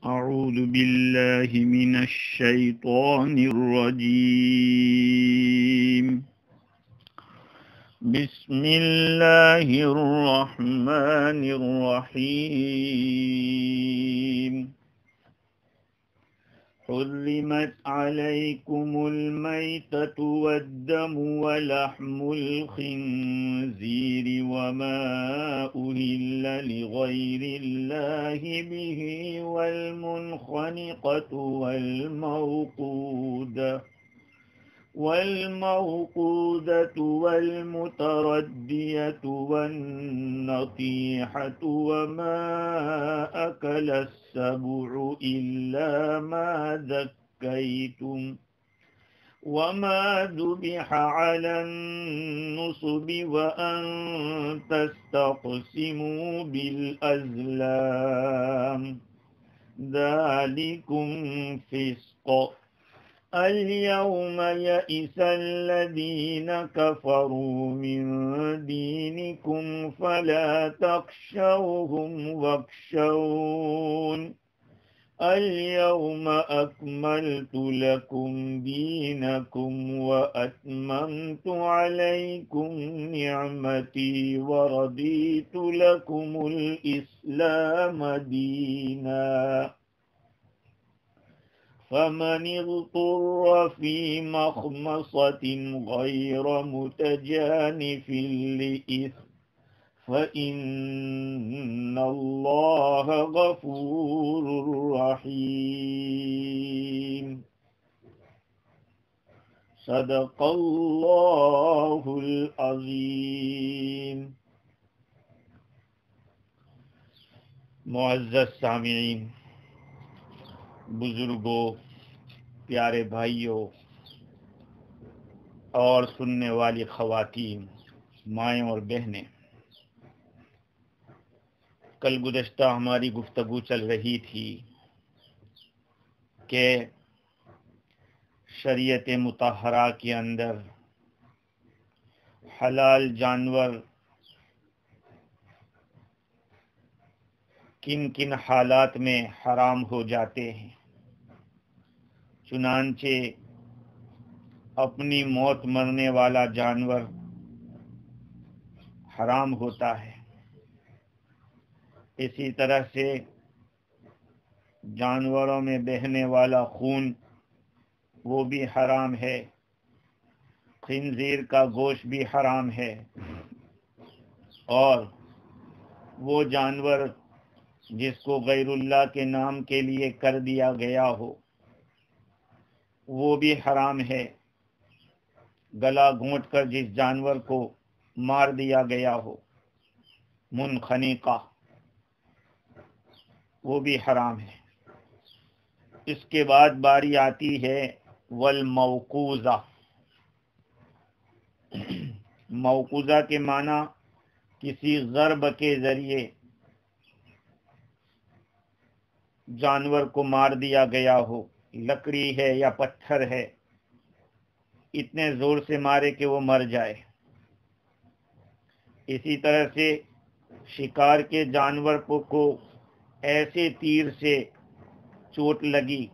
أعوذ بالله من الشيطان الرجيم. بسم الله الرحمن الرحيم. حرمت عليكم الميتة والدم ولحم الخنزير وما أهل لغير الله به والمنخنقة والموقودة والمتردية والنطيحة وما أكل السبع إلا ما ذكيتم وما ذبح على النصب وأن تستقسموا بالأزلام ذلكم فسق. اليوم يئس الذين كفروا من دينكم فلا تخشوهم واخشون. اليوم أكملت لكم دينكم وأتممت عليكم نعمتي ورضيت لكم الإسلام دينا. فمن اضطر في مخمصة غير متجانف لإثم فإن الله غفور رحيم. صدق اللہ العظیم. معزز سامعین، بزرگوں، پیارے بھائیوں اور سننے والی خواتین، مائیں اور بہنیں، کل گزشتہ ہماری گفتگو چل رہی تھی کہ شریعت مطہرہ کے اندر حلال جانور کن کن حالات میں حرام ہو جاتے ہیں. چنانچہ اپنی موت مرنے والا جانور حرام ہوتا ہے، اسی طرح سے جانوروں میں بہنے والا خون وہ بھی حرام ہے، خنزیر کا گوشت بھی حرام ہے، اور وہ جانور جس کو غیر اللہ کے نام کے لیے کر دیا گیا ہو وہ بھی حرام ہے. گلا گھونٹ کر جس جانور کو مار دیا گیا ہو، منخنقہ، وہ بھی حرام ہے. اس کے بعد باری آتی ہے والموقوذہ. موقوذہ کے معنی کسی ضرب کے ذریعے جانور کو مار دیا گیا ہو، لکڑی ہے یا پتھر ہے، اتنے زور سے مارے کہ وہ مر جائے. اسی طرح سے شکار کے جانور کو ایسے تیر سے چوٹ لگی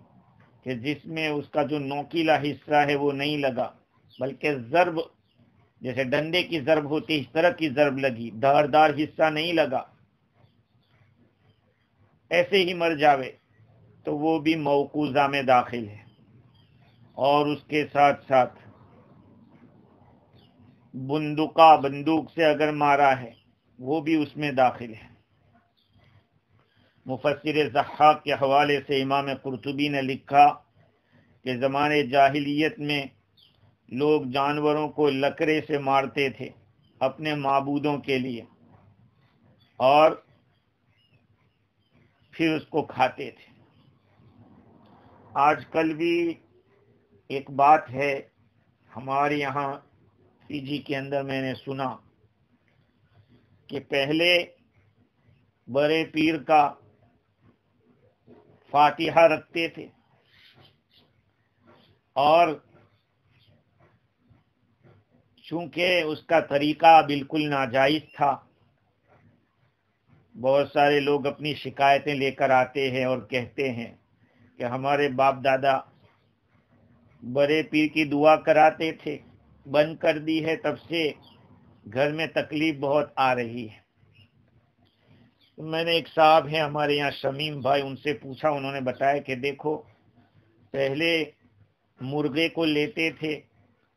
کہ جس میں اس کا جو نوکیلا حصہ ہے وہ نہیں لگا، بلکہ ضرب جیسے ڈنڈے کی ضرب ہوتی اس طرح کی ضرب لگی، دھاردار حصہ نہیں لگا، ایسے ہی مر جاوے، تو وہ بھی موقوذہ میں داخل ہے. اور اس کے ساتھ ساتھ بندوق سے اگر مارا ہے وہ بھی اس میں داخل ہے. مفسر ضحاک کے حوالے سے امام قرطبی نے لکھا کہ زمانے جاہلیت میں لوگ جانوروں کو لکڑے سے مارتے تھے اپنے معبودوں کے لیے، اور پھر اس کو کھاتے تھے. آج کل بھی ایک بات ہے ہمارے یہاں پی جی کے اندر، میں نے سنا کہ پہلے بڑے پیر کا فاتحہ رکھتے تھے، اور چونکہ اس کا طریقہ بالکل ناجائز تھا، بہت سارے لوگ اپنی شکایتیں لے کر آتے ہیں اور کہتے ہیں کہ ہمارے باپ دادا بڑے پیر کی دعا کراتے تھے، بند کر دی ہے، تب سے گھر میں تکلیف بہت آ رہی ہے۔ میں نے ایک صاحب ہیں ہمارے یہاں شمیم بھائی، ان سے پوچھا، انہوں نے بتایا کہ دیکھو پہلے مرغے کو لیتے تھے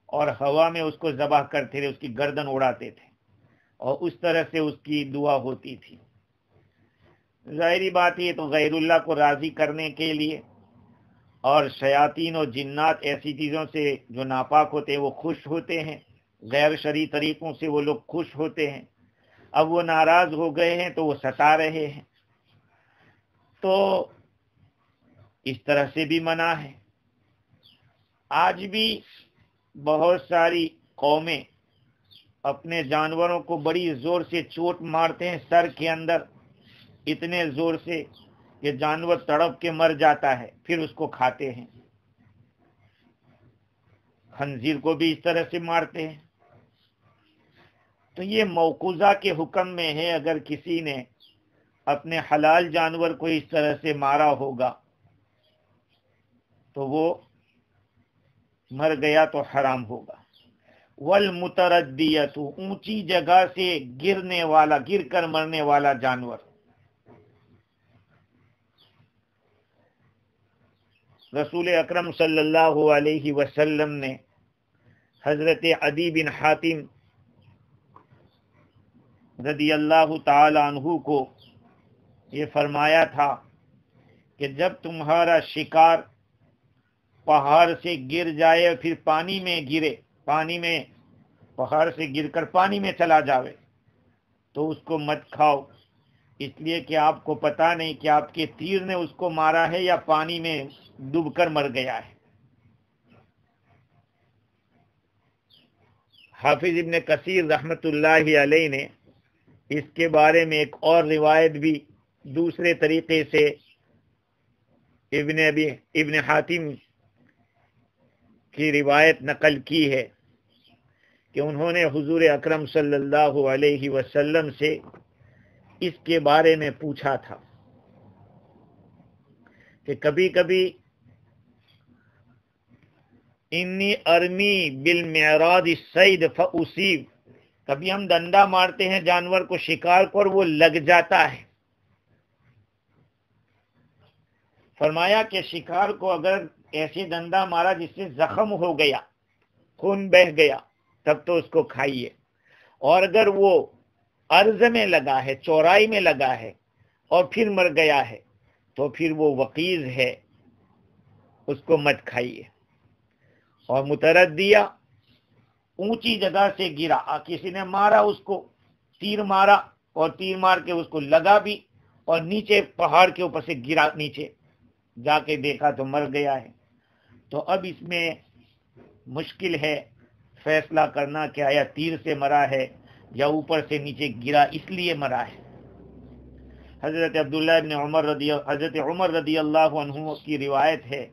اور ہوا میں اس کو ذبح کرتے تھے، اس کی گردن اڑاتے تھے اور اس طرح سے اس کی دعا ہوتی تھی۔ ظاہری بات یہ تو غیر اللہ کو راضی کرنے کے لیے، اور شیاطین اور جنات ایسی چیزوں سے جو ناپاک ہوتے ہیں وہ خوش ہوتے ہیں، غیر شرعی طریقوں سے وہ لوگ خوش ہوتے ہیں۔ اب وہ ناراض ہو گئے ہیں تو وہ ستا رہے ہیں، تو اس طرح سے بھی منع ہے۔ آج بھی بہت ساری قومیں اپنے جانوروں کو بڑی زور سے چوٹ مارتے ہیں سر کے اندر، اتنے زور سے کہ جانور تڑپ کے مر جاتا ہے، پھر اس کو کھاتے ہیں۔ خنزیر کو بھی اس طرح سے مارتے ہیں۔ تو یہ موقوذہ کے حکم میں ہے، اگر کسی نے اپنے حلال جانور کو اس طرح سے مارا ہوگا تو وہ مر گیا تو حرام ہوگا۔ والمتردیۃ، اونچی جگہ سے گرنے والا، گر کر مرنے والا جانور۔ رسول اکرم صلی اللہ علیہ وسلم نے حضرت عدی بن حاتم رضی اللہ تعالی عنہ کو یہ فرمایا تھا کہ جب تمہارا شکار پہاڑ سے گر جائے اور پھر پانی میں گرے، پانی میں پہاڑ سے گر کر پانی میں چلا جاوے تو اس کو مت کھاؤ، اس لیے کہ آپ کو پتا نہیں کہ آپ کے تیر نے اس کو مارا ہے یا پانی میں ڈوب کر مر گیا ہے۔ حافظ ابن کثیر رحمت اللہ علیہ نے اس کے بارے میں ایک اور روایت بھی دوسرے طریقے سے ابن حاتم کی روایت نقل کی ہے کہ انہوں نے حضور اکرم صلی اللہ علیہ وسلم سے اس کے بارے میں پوچھا تھا کہ کبھی کبھی انی ارمی بالمعراض الصید فاصیب، کبھی ہم ڈنڈا مارتے ہیں جانور کو، شکار کو، اور وہ لگ جاتا ہے۔ فرمایا کہ شکار کو اگر ایسے ڈنڈا مارا جس سے زخم ہو گیا، خون بہ گیا، تب تو اس کو کھائیے، اور اگر وہ عرض میں لگا ہے، چورائی میں لگا ہے اور پھر مر گیا ہے تو پھر وہ وقیز ہے، اس کو مت کھائیے۔ اور متردیہ، اونچی جگہ سے گرا، کسی نے مارا اس کو، تیر مارا اور تیر مار کے اس کو لگا بھی اور نیچے پہاڑ کے اوپر سے گرا، نیچے جا کے دیکھا تو مر گیا ہے، تو اب اس میں مشکل ہے فیصلہ کرنا کہ آیا تیر سے مرا ہے یا اوپر سے نیچے گرا اس لیے مرا ہے۔ حضرت عبداللہ ابن حضرت عمر رضی اللہ عنہ کی روایت ہے،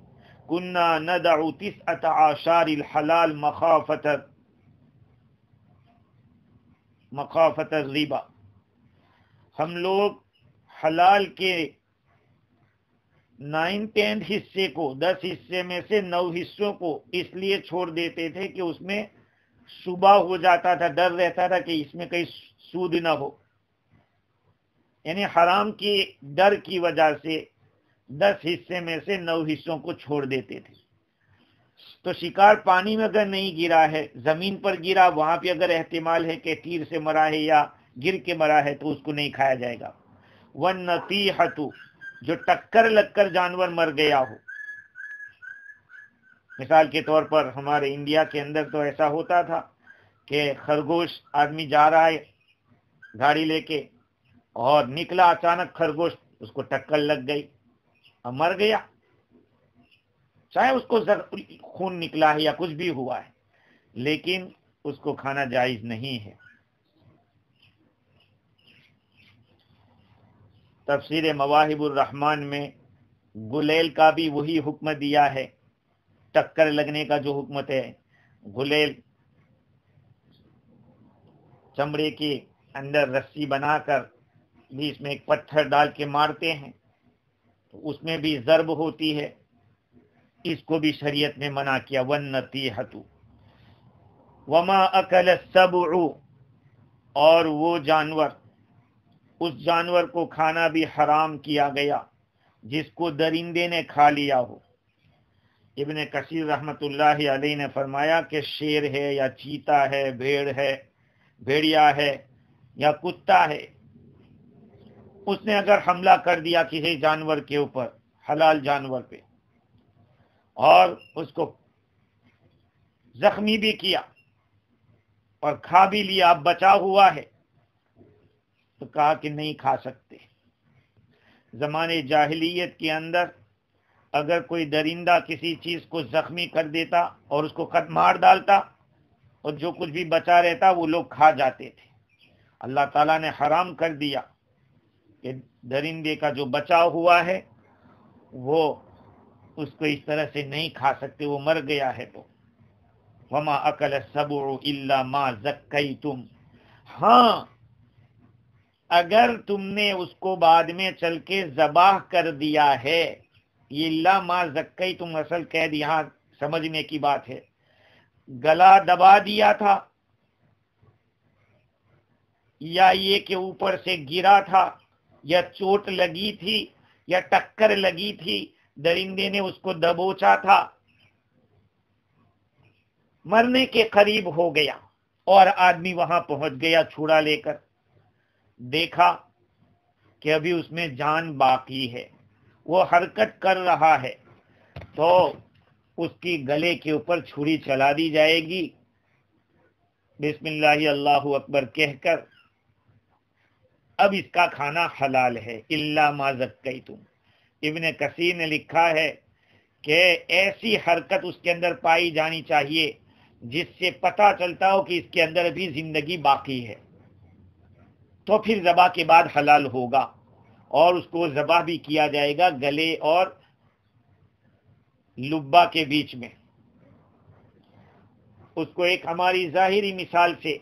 کنا ندع 19 الحلال مخافت الربا، ہم لوگ حلال کے 9/10 حصے کو، 10 حصے میں سے 9 حصوں کو اس لیے چھوڑ دیتے تھے کہ اس میں صبح ہو جاتا تھا، ڈر رہتا تھا کہ اس میں کہیں سود نہ ہو، یعنی حرام کی ڈر کی وجہ سے 10 حصے میں سے 9 حصوں کو چھوڑ دیتے تھے۔ تو شکار پانی میں اگر نہیں گرا ہے، زمین پر گرا، وہاں پہ اگر احتمال ہے کہ تیر سے مرا ہے یا گر کے مرا ہے تو اس کو نہیں کھایا جائے گا۔ وَالنَّطِيحَةُ، جو ٹکر لگ کر جانور مر گیا ہو، مثال کے طور پر ہمارے انڈیا کے اندر تو ایسا ہوتا تھا کہ خرگوش، آدمی جا رہا ہے گاڑی لے کے اور نکلا اچانک خرگوش، اس کو ٹکر لگ گئی اور مر گیا، چاہے اس کو خون نکلا ہے یا کچھ بھی ہوا ہے، لیکن اس کو کھانا جائز نہیں ہے۔ تفسیر مواہب الرحمن میں گلیل کا بھی وہی حکم دیا ہے، ٹکر لگنے کا جو حکمت ہے، گلیل چمڑے کے اندر رسی بنا کر بھی اس میں ایک پتھر ڈال کے مارتے ہیں تو اس میں بھی ضرب ہوتی ہے، اس کو بھی شریعت نے منع کیا. وَالنَّطِيحَةُ وَمَا أَكَلَ السَّبُعُ، اور وہ جانور، اس جانور کو کھانا بھی حرام کیا گیا جس کو درندے نے کھا لیا ہو. ابن کثیر رحمت اللہ علیہ نے فرمایا کہ شیر ہے یا چیتا ہے، بھیڑ ہے، بھیڑیا ہے یا کتا ہے، اس نے اگر حملہ کر دیا کسی جانور کے اوپر، حلال جانور پہ، اور اس کو زخمی بھی کیا اور کھا بھی لیا، اب بچا ہوا ہے، تو کہا کہ نہیں کھا سکتے. زمانے جاہلیت کے اندر اگر کوئی درندہ کسی چیز کو زخمی کر دیتا اور اس کو قد مار ڈالتا اور جو کچھ بھی بچا رہتا وہ لوگ کھا جاتے تھے. اللہ تعالیٰ نے حرام کر دیا کہ درندے کا جو بچا ہوا ہے وہ اس کو اس طرح سے نہیں کھا سکتے، وہ مر گیا ہے تو. وما اکل السبع الا ما زکیتم، ہاں اگر تم نے اس کو بعد میں چل کے ذبح کر دیا ہے، یہ الا ما زکیتم اصل قید یہاں سمجھنے کی بات ہے. گلا دبا دیا تھا، یا یہ کہ اوپر سے گرا تھا، یا چوٹ لگی تھی، یا ٹکر لگی تھی، درندے نے اس کو دبوچا تھا، مرنے کے قریب ہو گیا اور آدمی وہاں پہنچ گیا چھڑا لے کر، دیکھا کہ ابھی اس میں جان باقی ہے، وہ حرکت کر رہا ہے، تو اس کی گلے کے اوپر چھری چلا دی جائے گی، بسم اللہ اللہ اکبر کہہ کر. اب اس کا کھانا حلال ہے الا ما زکیتم. ابن کثیر نے لکھا ہے کہ ایسی حرکت اس کے اندر پائی جانی چاہیے جس سے پتہ چلتا ہو کہ اس کے اندر بھی زندگی باقی ہے، تو پھر ذبح کے بعد حلال ہوگا، اور اس کو ذبح بھی کیا جائے گا گلے اور لبا کے بیچ میں. اس کو ایک ہماری ظاہری مثال سے،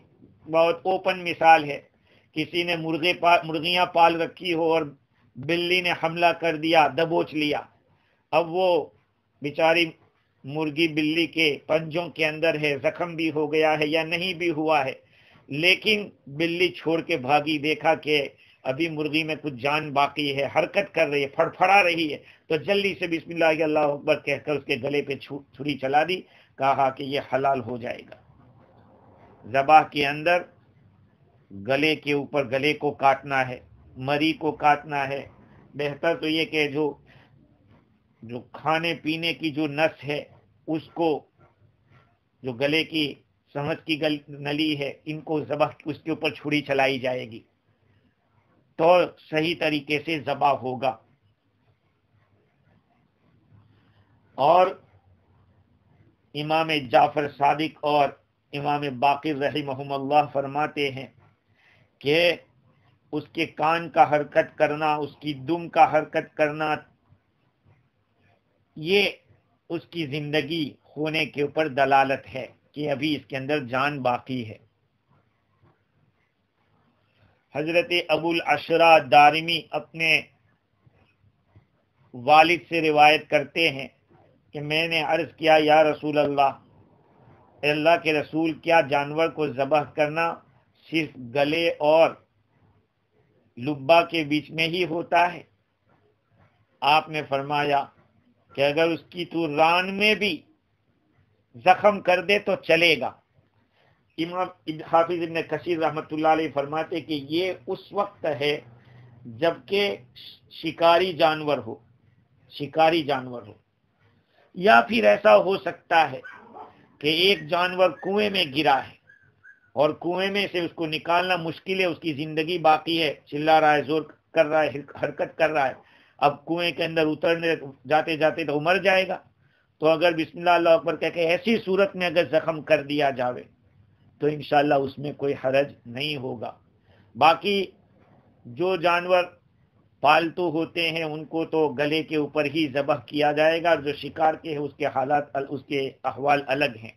بہت اوپن مثال ہے، کسی نے مرغیاں پال رکھی ہو اور بلی نے حملہ کر دیا، دبوچ لیا، اب وہ بیچاری مرغی بلی کے پنجوں کے اندر ہے، زخم بھی ہو گیا ہے یا نہیں بھی ہوا ہے، لیکن بلی چھوڑ کے بھاگی، دیکھا کہ ابھی مرغی میں کچھ جان باقی ہے، حرکت کر رہی ہے، پھڑپھڑا رہی ہے، تو جلدی سے بسم اللہ اللہ اکبر کہہ کر اس کے گلے پہ چھری چلا دی، کہا کہ یہ حلال ہو جائے گا. ذبح کے اندر گلے کے اوپر، گلے کو کاٹنا ہے، مری کو کاٹنا ہے. بہتر تو یہ کہ جو کھانے پینے کی جو نس ہے اس کو، جو گلے کی سمجھ کی نلی ہے، ان کو ذبح اس کے اوپر چھری چلائی جائے گی تو صحیح طریقے سے ذبح ہوگا. اور امام جعفر صادق اور امام باقر رحمہم اللہ فرماتے ہیں کہ اس کے کان کا حرکت کرنا، اس کی دم کا حرکت کرنا، یہ اس کی زندگی ہونے کے اوپر دلالت ہے کہ ابھی اس کے اندر جان باقی ہے. حضرت ابو الاشرا دارمی اپنے والد سے روایت کرتے ہیں کہ میں نے عرض کیا یا رسول اللہ، اے اللہ کے رسول، کیا جانور کو ذبح کرنا صرف گلے اور لبا کے بیچ میں ہی ہوتا ہے؟ آپ نے فرمایا کہ اگر اس کی تو ران میں بھی زخم کر دے تو چلے گا. امام حافظ ابن کثیر رحمت اللہ علیہ فرماتے کہ یہ اس وقت ہے جبکہ شکاری جانور ہو، یا پھر ایسا ہو سکتا ہے کہ ایک جانور کنویں میں گرا ہے اور کنویں میں سے اس کو نکالنا مشکل ہے، اس کی زندگی باقی ہے، چلا رہا ہے، زور کر رہا ہے، حرکت کر رہا ہے، اب کنویں کے اندر اترنے جاتے جاتے تو مر جائے گا. تو اگر بسم اللہ اللہ اکبر کہہ کے ایسی صورت میں اگر زخم کر دیا جاوے تو انشاءاللہ اس میں کوئی حرج نہیں ہوگا. باقی جو جانور پالتو ہوتے ہیں ان کو تو گلے کے اوپر ہی ذبح کیا جائے گا، جو شکار کے ہیں اس کے حالات، اس کے احوال الگ ہیں.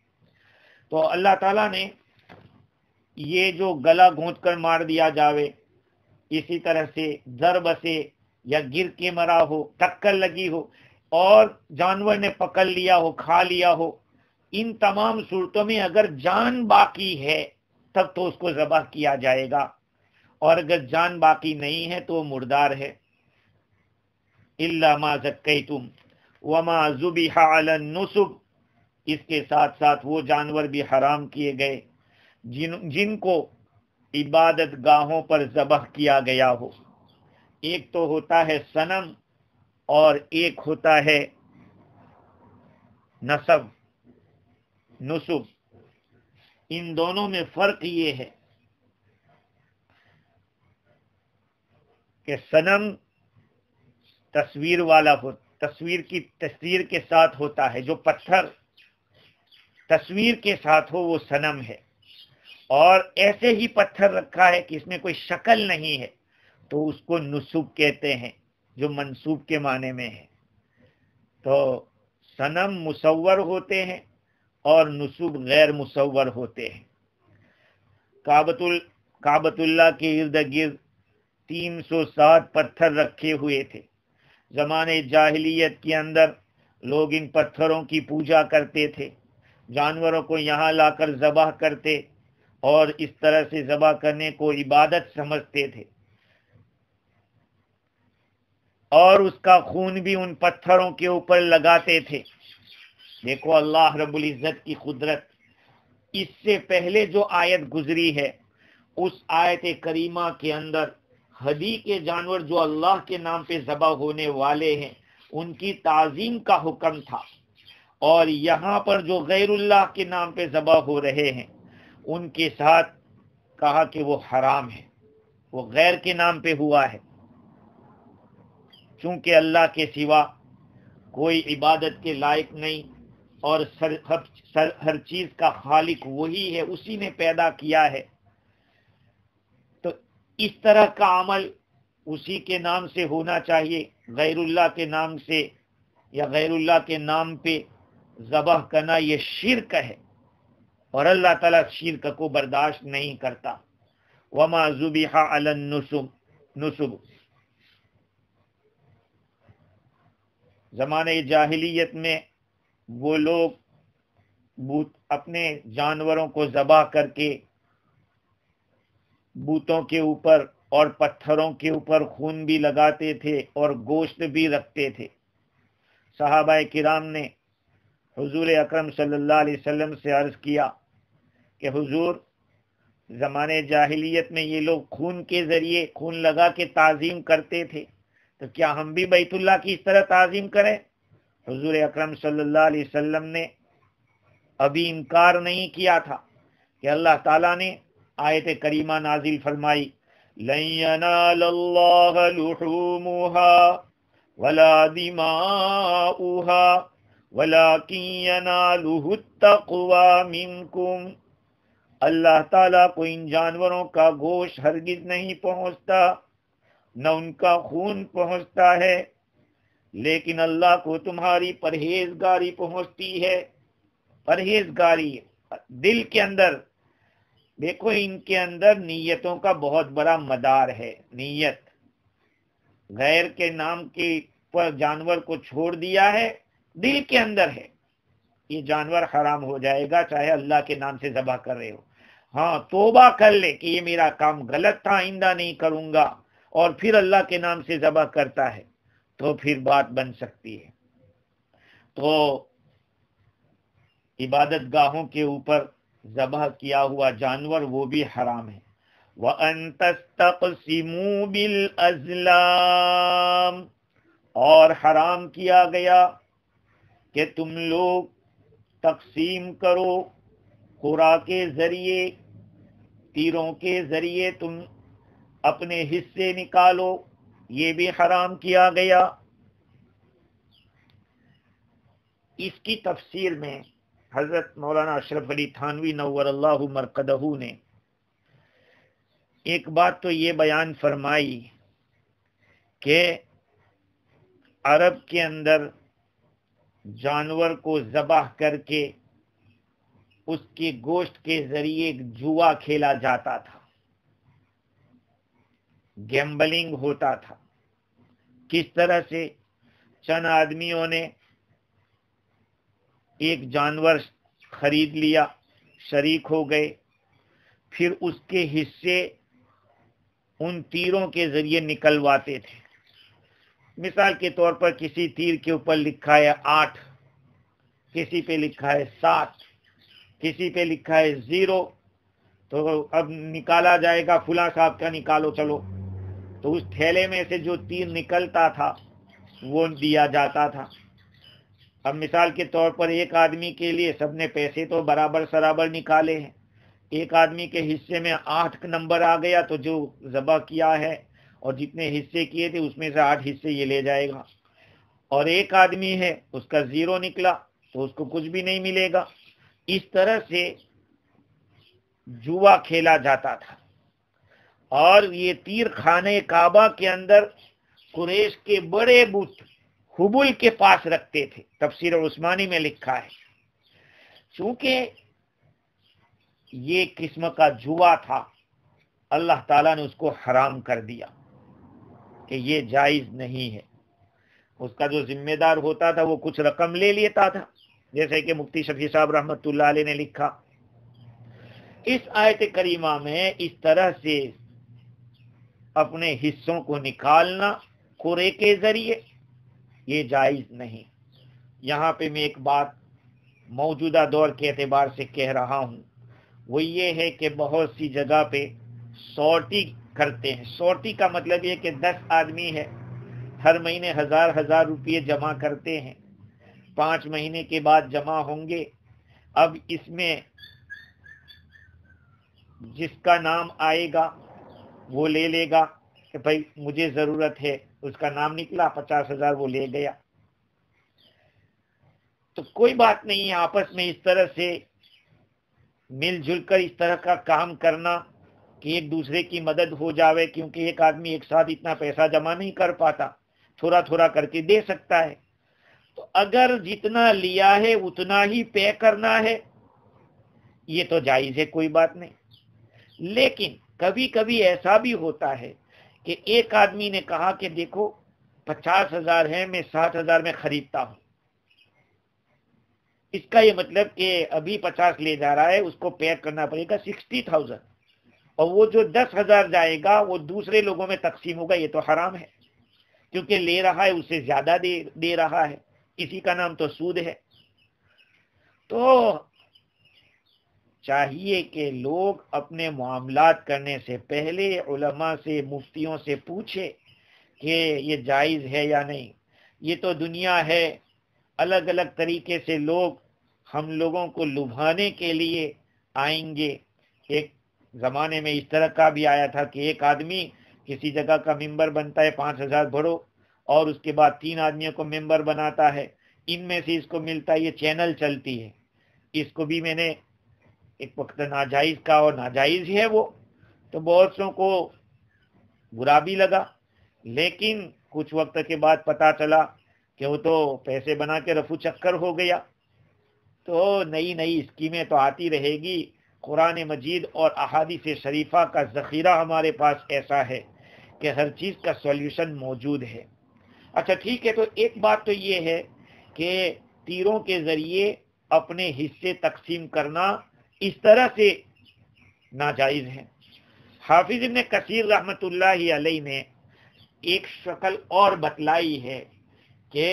تو اللہ تعالیٰ نے یہ جو گلا گھونٹ کر مار دیا جاوے اسی طرح سے ضرب سے یا گر کے مرا ہو، ٹکر لگی ہو اور جانور نے پکڑ لیا ہو، کھا لیا ہو، ان تمام صورتوں میں اگر جان باقی ہے تب تو اس کو ذبح کیا جائے گا، اور اگر جان باقی نہیں ہے تو وہ مردار ہے۔ الا ما زکیتم وما ذبح علی النصب، اس کے ساتھ ساتھ وہ جانور بھی حرام کیے گئے جن کو عبادت گاہوں پر ذبح کیا گیا ہو۔ ایک تو ہوتا ہے صنم اور ایک ہوتا ہے نصب۔ ان دونوں میں فرق یہ ہے کہ صنم تصویر والا ہو، تصویر کی تصویر کے ساتھ ہوتا ہے، جو پتھر تصویر کے ساتھ ہو وہ صنم ہے، اور ایسے ہی پتھر رکھا ہے کہ اس میں کوئی شکل نہیں ہے تو اس کو نصب کہتے ہیں، جو منصوب کے معنی میں ہے۔ تو صنم مصور ہوتے ہیں اور نصب غیر مصور ہوتے ہیں۔ کعبۃ اللہ کے ارد گرد 360 پتھر رکھے ہوئے تھے۔ زمانے جاہلیت کے اندر لوگ ان پتھروں کی پوجا کرتے تھے، جانوروں کو یہاں لا کر ذبح کرتے اور اس طرح سے ذبح کرنے کو عبادت سمجھتے تھے، اور اس کا خون بھی ان پتھروں کے اوپر لگاتے تھے۔ دیکھو اللہ رب العزت کی قدرت۔ اس سے پہلے جو آیت گزری ہے اس آیت کریمہ کے اندر ہدی کے جانور جو اللہ کے نام پہ ذبح ہونے والے ہیں ان کی تعظیم کا حکم تھا، اور یہاں پر جو غیر اللہ کے نام پہ ذبح ہو رہے ہیں ان کے ساتھ کہا کہ وہ حرام ہے، وہ غیر کے نام پہ ہوا ہے، چونکہ اللہ کے سوا کوئی عبادت کے لائق نہیں، اور ہر چیز کا خالق وہی ہے، اسی نے پیدا کیا ہے، تو اس طرح کا عمل اسی کے نام سے ہونا چاہیے۔ غیر اللہ کے نام سے یا غیر اللہ کے نام پہ ذبح کرنا یہ شرک ہے، اور اللہ تعالیٰ شرک کو برداشت نہیں کرتا۔ وما ذبح علی النصب، زمانے جاہلیت میں وہ لوگ اپنے جانوروں کو ذبح کر کے بتوں کے اوپر اور پتھروں کے اوپر خون بھی لگاتے تھے اور گوشت بھی رکھتے تھے۔ صحابہ کرام نے حضور اکرم صلی اللہ علیہ وسلم سے عرض کیا کہ حضور، زمانے جاہلیت میں یہ لوگ خون کے ذریعے خون لگا کے تعظیم کرتے تھے، تو کیا ہم بھی بیت اللہ کی اس طرح تعظیم کریں؟ حضور اکرم صلی اللہ علیہ وسلم نے ابھی انکار نہیں کیا تھا کہ اللہ تعالیٰ نے آیت کریمہ نازل فرمائی، لن ینال اللہ لحومها ولا دماؤها ولکن ینالہ التقوی منکم، اللہ تعالیٰ کو ان جانوروں کا گوشت ہرگز نہیں پہنچتا، نہ ان کا خون پہنچتا ہے، لیکن اللہ کو تمہاری پرہیزگاری پہنچتی ہے۔ پرہیزگاری دل کے اندر، دیکھو ان کے اندر نیتوں کا بہت بڑا مدار ہے۔ نیت غیر کے نام کے پر جانور کو چھوڑ دیا ہے، دل کے اندر ہے یہ جانور حرام ہو جائے گا، چاہے اللہ کے نام سے ذبح کر رہے ہو۔ ہاں توبہ کر لے کہ یہ میرا کام غلط تھا، آئندہ نہیں کروں گا، اور پھر اللہ کے نام سے ذبح کرتا ہے تو پھر بات بن سکتی ہے۔ تو عبادت گاہوں کے اوپر ذبح کیا ہوا جانور وہ بھی حرام ہے۔ وَأَن تَسْتَقْسِمُوا بِالْأَزْلَامِ، اور حرام کیا گیا کہ تم لوگ تقسیم کرو قرا کے ذریعے، تیروں کے ذریعے تم اپنے حصے نکالو، یہ بھی حرام کیا گیا۔ اس کی تفسیر میں حضرت مولانا اشرف علی تھانوی نور اللہ مرقدہ نے ایک بات تو یہ بیان فرمائی کہ عرب کے اندر جانور کو ذبح کر کے اس کے گوشت کے ذریعے جوا کھیلا جاتا تھا، گیمبلنگ ہوتا تھا. کس طرح سے چند آدمیوں نے ایک جانور خرید لیا، شریک ہو گئے، پھر اس کے حصے ان تیروں کے ذریعے نکلواتے تھے. مثال کے طور پر کسی تیر کے اوپر لکھا ہے 8، کسی پہ لکھا ہے 7، کسی پہ لکھا ہے 0، تو اب نکالا جائے گا، فلاں صاحب کا نکالو چلو. تو اس تھیلے میں سے جو تیر نکلتا تھا وہ دیا جاتا تھا. اب مثال کے طور پر ایک آدمی کے لیے سب نے پیسے تو برابر سرابر نکالے ہیں، ایک آدمی کے حصے میں 8 نمبر آ گیا تو جو ذبح کیا ہے اور جتنے حصے کیے تھے اس میں سے 8 حصے یہ لے جائے گا. اور ایک آدمی ہے اس کا 0 نکلا تو اس کو کچھ بھی نہیں ملے گا. اس طرح سے جوا کھیلا جاتا تھا. اور یہ تیر خانے کعبہ کے اندر قریش کے بڑے بت حبل کے پاس رکھتے تھے. تفسیر عثمانی میں لکھا ہے چونکہ یہ قسم کا جوا تھا، اللہ تعالیٰ نے اس کو حرام کر دیا کہ یہ جائز نہیں ہے. اس کا جو ذمہ دار ہوتا تھا وہ کچھ رقم لے لیتا تھا، جیسے کہ مفتی شفیع صاحب رحمۃ اللہ علیہ نے لکھا. اس آیت کریمہ میں اس طرح سے اپنے حصوں کو نکالنا قرے کے ذریعے یہ جائز نہیں. یہاں پہ میں ایک بات موجودہ دور کے اعتبار سے کہہ رہا ہوں، وہ یہ ہے کہ بہت سی جگہ پہ سورٹی کرتے ہیں. سورٹی کا مطلب یہ کہ 10 آدمی ہے، ہر مہینے 1000 روپے جمع کرتے ہیں، 5 مہینے کے بعد جمع ہوں گے. اب اس میں جس کا نام آئے گا وہ لے لے گا کہ بھائی مجھے ضرورت ہے، اس کا نام نکلا 50,000 وہ لے گیا. تو کوئی بات نہیں ہے، آپس میں اس طرح سے مل جل کر اس طرح کا کام کرنا کہ ایک دوسرے کی مدد ہو جاوے، کیونکہ ایک آدمی ایک ساتھ اتنا پیسہ جمع نہیں کر پاتا، تھوڑا تھوڑا کر کے دے سکتا ہے. تو اگر جتنا لیا ہے اتنا ہی پے کرنا ہے یہ تو جائز ہے، کوئی بات نہیں. لیکن کبھی کبھی ایسا بھی ہوتا ہے کہ ایک آدمی نے کہا کہ دیکھو 50,000 ہے، میں 60,000 میں خریدتا ہوں. اس کا یہ مطلب کہ ابھی 50 لے جا رہا ہے، اس کو پے کرنا پڑے گا 60,000، اور وہ جو 10,000 جائے گا وہ دوسرے لوگوں میں تقسیم ہوگا. یہ تو حرام ہے، کیونکہ لے رہا ہے اس سے زیادہ دے رہا ہے، اسی کا نام تو سود ہے. تو چاہیے کہ لوگ اپنے معاملات کرنے سے پہلے علماء سے، مفتیوں سے پوچھے کہ یہ جائز ہے یا نہیں. یہ تو دنیا ہے، الگ الگ طریقے سے لوگ ہم لوگوں کو لبھانے کے لیے آئیں گے. ایک زمانے میں اس طرح کا بھی آیا تھا کہ ایک آدمی کسی جگہ کا ممبر بنتا ہے، 5,000 بھرو، اور اس کے بعد 3 آدمیوں کو ممبر بناتا ہے، ان میں سے اس کو ملتا ہے، یہ چینل چلتی ہے. اس کو بھی میں نے ایک وقت ناجائز کا، اور ناجائز ہے وہ، تو بہت سوں کو برا بھی لگا. لیکن کچھ وقت کے بعد پتا چلا کہ وہ تو پیسے بنا کے رفو چکر ہو گیا. تو نئی نئی اسکیمیں تو آتی رہے گی. قرآن مجید اور احادیث شریفہ کا ذخیرہ ہمارے پاس ایسا ہے کہ ہر چیز کا سولوشن موجود ہے. اچھا ٹھیک ہے، تو ایک بات تو یہ ہے کہ تیروں کے ذریعے اپنے حصے تقسیم کرنا اس طرح سے ناجائز ہے. حافظ ابن کثیر رحمت اللہ علیہ نے ایک شکل اور بتلائی ہے کہ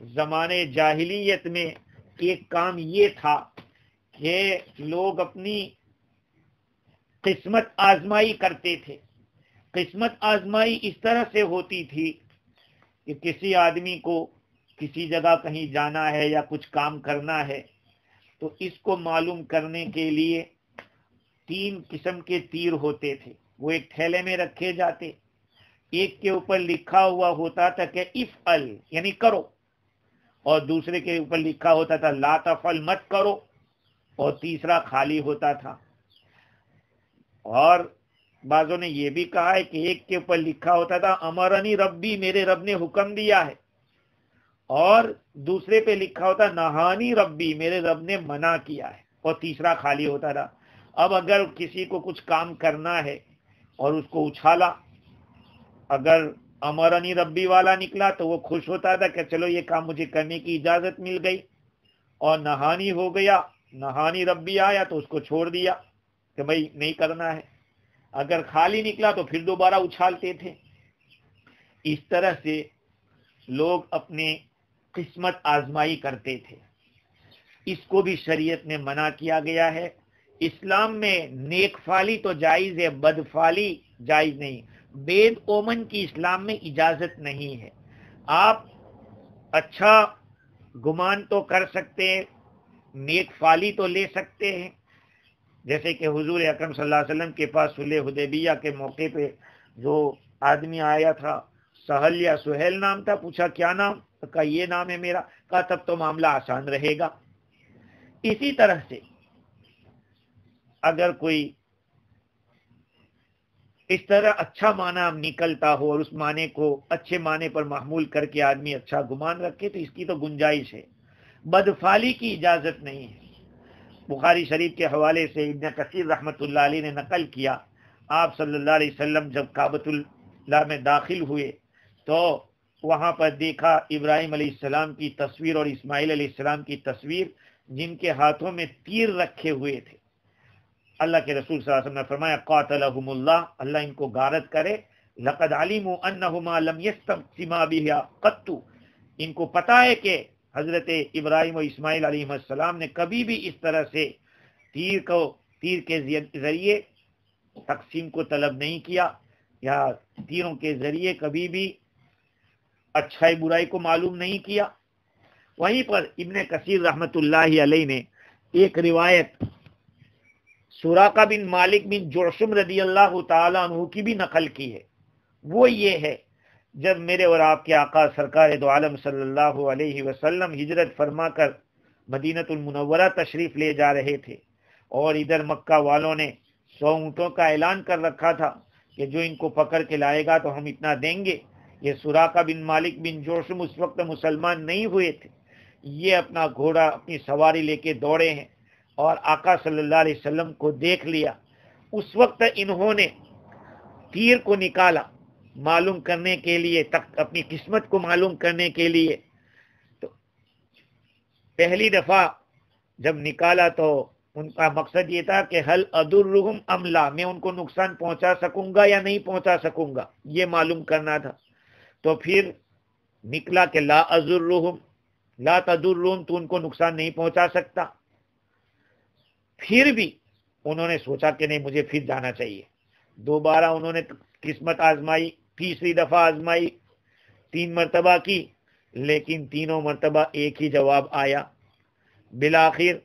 زمانے جاہلیت میں ایک کام یہ تھا کہ لوگ اپنی قسمت آزمائی کرتے تھے. قسمت آزمائی اس طرح سے ہوتی تھی کہ کسی آدمی کو کسی جگہ کہیں جانا ہے یا کچھ کام کرنا ہے، تو اس کو معلوم کرنے کے لیے 3 قسم کے تیر ہوتے تھے، وہ ایک تھیلے میں رکھے جاتے. ایک کے اوپر لکھا ہوا ہوتا تھا کہ افعل یعنی کرو، اور دوسرے کے اوپر لکھا ہوتا تھا لا تفعل مت کرو، اور تیسرا خالی ہوتا تھا. اور بعضوں نے یہ بھی کہا ہے کہ ایک کے اوپر لکھا ہوتا تھا امرنی ربی، میرے رب نے حکم دیا ہے، اور دوسرے پہ لکھا ہوتا نہانی ربی، میرے رب نے منع کیا ہے، اور تیسرا خالی ہوتا تھا. اب اگر کسی کو کچھ کام کرنا ہے اور اس کو اچھالا اگر امرنی ربی والا نکلا تو وہ خوش ہوتا تھا کہ چلو یہ کام مجھے کرنے کی اجازت مل گئی، اور نہانی ہو گیا، نہانی ربی آیا تو اس کو چھوڑ دیا کہ بھائی نہیں کرنا ہے، اگر خالی نکلا تو پھر دوبارہ اچھالتے تھے۔ اس طرح سے لوگ اپنے قسمت آزمائی کرتے تھے، اس کو بھی شریعت نے منع کیا گیا ہے۔ اسلام میں نیک فالی تو جائز ہے، بد فالی جائز نہیں، بید اومن کی اسلام میں اجازت نہیں ہے۔ آپ اچھا گمان تو کر سکتے ہیں، نیک فالی تو لے سکتے ہیں، جیسے کہ حضور اکرم صلی اللہ علیہ وسلم کے پاس صلح حدیبیہ کے موقع پہ جو آدمی آیا تھا، سہل یا سہیل نام تھا، پوچھا کیا نام؟ کہا یہ نام ہے میرا، کہا تب تو معاملہ آسان رہے گا۔ اسی طرح سے اگر کوئی اس طرح اچھا معنی نکلتا ہو اور اس معنی کو اچھے معنی پر محمول کر کے آدمی اچھا گمان رکھے تو اس کی تو گنجائش ہے، بدفالی کی اجازت نہیں ہے۔ بخاری شریف کے حوالے سے ابن کثیر رحمۃ اللہ علیہ نے نقل کیا، آپ صلی اللہ علیہ وسلم جب کعبۃ اللہ میں داخل ہوئے تو وہاں پر دیکھا ابراہیم علیہ السلام کی تصویر اور اسماعیل علیہ السلام کی تصویر، جن کے ہاتھوں میں تیر رکھے ہوئے تھے۔ اللہ کے رسول صلی اللہ علیہ وسلم نے فرمایا قاتلہم اللہ، اللہ ان کو غارت کرے، لقد علموا انہما لم یستقسما بها قط، ان کو پتا ہے کہ حضرت ابراہیم و اسماعیل علیہ السلام نے کبھی بھی اس طرح سے تیر کے ذریعے تقسیم کو طلب نہیں کیا، یا تیروں کے ذریعے کبھی بھی اچھائی برائی کو معلوم نہیں کیا۔ وہیں پر ابن کثیر رحمت اللہ علیہ نے ایک روایت سراقہ بن مالک بن جعشم رضی اللہ تعالی عنہ کی بھی نقل کی ہے، وہ یہ ہے جب میرے اور آپ کے آقا سرکار دو عالم صلی اللہ علیہ وسلم ہجرت فرما کر مدینۃ المنورہ تشریف لے جا رہے تھے، اور ادھر مکہ والوں نے 100 اونٹوں کا اعلان کر رکھا تھا کہ جو ان کو پکڑ کے لائے گا تو ہم اتنا دیں گے۔ یہ سراقہ بن مالک بن جوشم اس وقت مسلمان نہیں ہوئے تھے، یہ اپنا گھوڑا اپنی سواری لے کے دوڑے ہیں اور آقا صلی اللہ علیہ وسلم کو دیکھ لیا۔ اس وقت انہوں نے تیر کو نکالا معلوم کرنے کے لیے، اپنی قسمت کو معلوم کرنے کے لیے۔ تو پہلی دفعہ جب نکالا تو ان کا مقصد یہ تھا کہ حل ادرہم ام لا، میں ان کو نقصان پہنچا سکوں گا یا نہیں پہنچا سکوں گا، یہ معلوم کرنا تھا۔ تو پھر نکلا کہ لا ازرہم، لا تدرہم، تو ان کو نقصان نہیں پہنچا سکتا۔ پھر بھی انہوں نے سوچا کہ نہیں مجھے پھر جانا چاہیے، دوبارہ انہوں نے قسمت آزمائی، تیسری دفعہ آزمائی، 3 مرتبہ کی، لیکن تینوں مرتبہ ایک ہی جواب آیا۔ بالآخر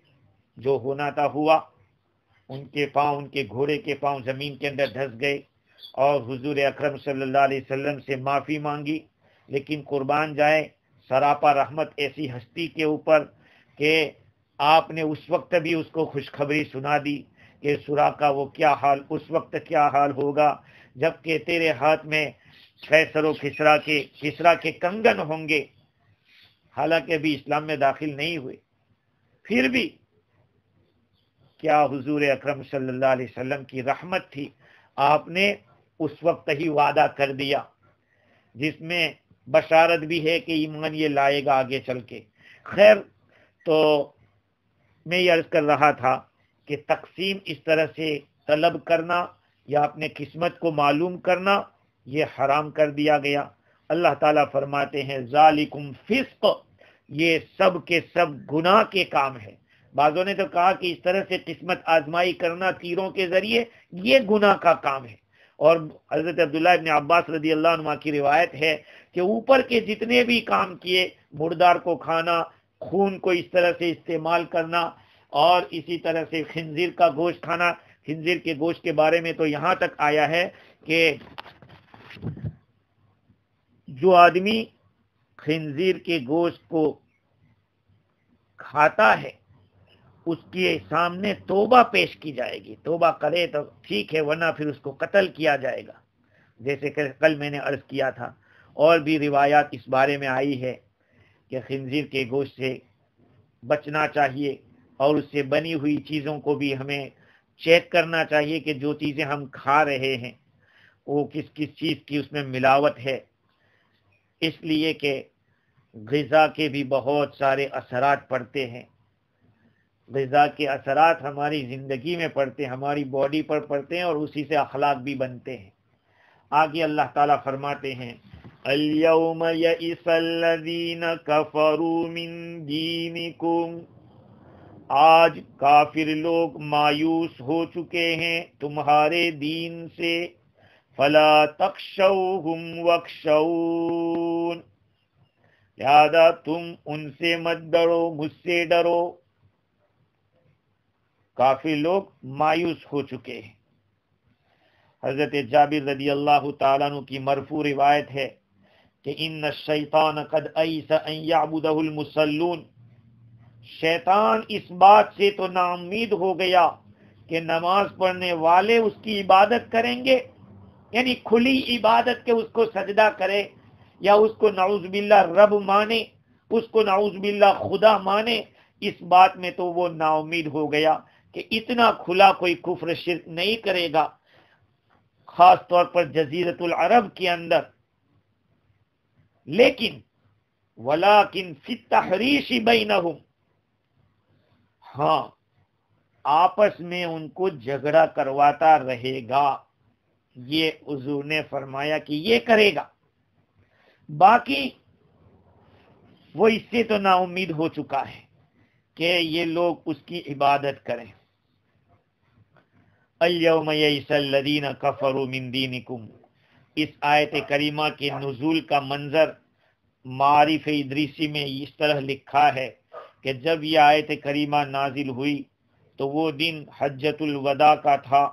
جو ہونا تھا ہوا، ان کے پاؤں، ان کے گھوڑے کے پاؤں زمین کے اندر دھس گئے اور حضور اکرم صلی اللہ علیہ وسلم سے معافی مانگی۔ لیکن قربان جائے سراپا رحمت ایسی ہستی کے اوپر کہ آپ نے اس وقت بھی اس کو خوشخبری سنا دی کہ سراقہ وہ کیا حال، اس وقت کیا حال ہوگا جبکہ تیرے ہاتھ میں قیصر و کسریٰ کے کنگن ہوں گے، حالانکہ بھی اسلام میں داخل نہیں ہوئے۔ پھر بھی کیا حضور اکرم صلی اللہ علیہ وسلم کی رحمت تھی، آپ نے اس وقت ہی وعدہ کر دیا، جس میں بشارت بھی ہے کہ ایمان یہ لائے گا آگے چل کے۔ خیر، تو میں یہ عرض کر رہا تھا کہ تقسیم اس طرح سے طلب کرنا یا اپنے قسمت کو معلوم کرنا یہ حرام کر دیا گیا۔ اللہ تعالیٰ فرماتے ہیں ذالکم فسق، یہ سب کے سب گناہ کے کام ہے۔ بعضوں نے تو کہا کہ اس طرح سے قسمت آزمائی کرنا تیروں کے ذریعے یہ گناہ کا کام ہے، اور حضرت عبداللہ ابن عباس رضی اللہ عنہ کی روایت ہے کہ اوپر کے جتنے بھی کام کیے، مردار کو کھانا، خون کو اس طرح سے استعمال کرنا، اور اسی طرح سے خنزیر کا گوشت کھانا، خنزیر کے گوشت کے بارے میں تو یہاں تک آیا ہے کہ جو آدمی خنزیر کے گوشت کو کھاتا ہے اس کے سامنے توبہ پیش کی جائے گی، توبہ کرے تو ٹھیک ہے، ورنہ پھر اس کو قتل کیا جائے گا، جیسے کہ کل میں نے عرض کیا تھا۔ اور بھی روایات اس بارے میں آئی ہے کہ خنزیر کے گوشت سے بچنا چاہیے، اور اس سے بنی ہوئی چیزوں کو بھی ہمیں چیک کرنا چاہیے کہ جو چیزیں ہم کھا رہے ہیں وہ کس کس چیز کی اس میں ملاوٹ ہے، اس لیے کہ غذا کے بھی بہت سارے اثرات پڑتے ہیں. غذا کے اثرات ہماری زندگی میں پڑتے ہیں، ہماری باڈی پر پڑتے ہیں، اور اسی سے اخلاق بھی بنتے ہیں. آگے اللہ تعالیٰ فرماتے ہیں اليوم یئس الذین کفروا من دینکم، آج کافر لوگ مایوس ہو چکے ہیں تمہارے دین سے. فلا تخشوہم واخشون، لہذا تم ان سے مت ڈرو، مجھ سے ڈرو. کافی لوگ مایوس ہو چکے ہیں. حضرت جابر رضی اللہ تعالیٰ عنہ کی مرفوع روایت ہے کہ ان الشیطان قد ایس ان یعبدہ المصلون، شیطان اس بات سے تو نا امید ہو گیا کہ نماز پڑھنے والے اس کی عبادت کریں گے، یعنی کھلی عبادت کے اس کو سجدہ کرے یا اس کو نعوذ باللہ رب مانے، اس کو نعوذ باللہ خدا مانے، اس بات میں تو وہ نا امید ہو گیا کہ اتنا کھلا کوئی کفر شرک نہیں کرے گا، خاص طور پر جزیرۃ العرب کے اندر. لیکن ولیکن فی التحریش بینہم، ہاں آپس میں ان کو جھگڑا کرواتا رہے گا. یہ حضور نے فرمایا کہ یہ کرے گا، باقی وہ اس سے تو نا امید ہو چکا ہے کہ یہ لوگ اس کی عبادت کریں. الیوم یئس الذین کفروا من دینکم، اس آیت کریمہ کے نزول کا منظر معارف ادریسی میں اس طرح لکھا ہے کہ جب یہ آیت کریمہ نازل ہوئی تو وہ دن حجۃ الوداع کا تھا،